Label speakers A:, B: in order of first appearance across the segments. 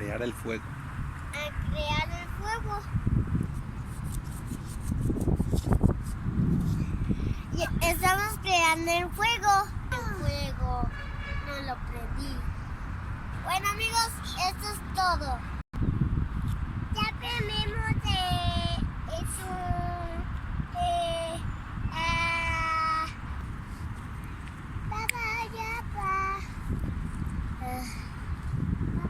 A: crear el fuego.
B: A crear el fuego. Y estamos creando el fuego. El fuego. No lo prendí. Bueno amigos, esto es todo. Ya tenemos eso.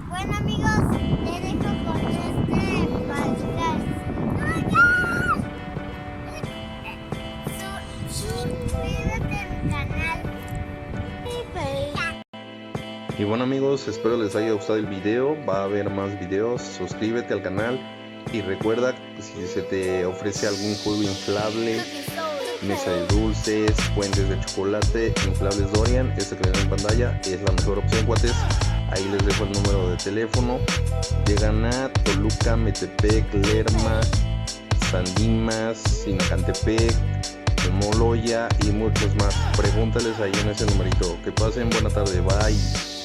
B: Bueno amigos, te dejo con este podcast. Suscríbete a mi canal.
A: Y bueno amigos, espero les haya gustado el video. Va a haber más videos. Suscríbete al canal. Y recuerda, si se te ofrece algún juego inflable, mesa de dulces, puentes de chocolate, inflables Dorian, este que ven en pantalla es la mejor opción, cuates. Ahí les dejo el número de teléfono. Llegan a Toluca, Metepec, Lerma, San Dimas, Sinacantepec, Moloya y muchos más. Pregúntales ahí en ese numerito. Que pasen buena tarde, bye.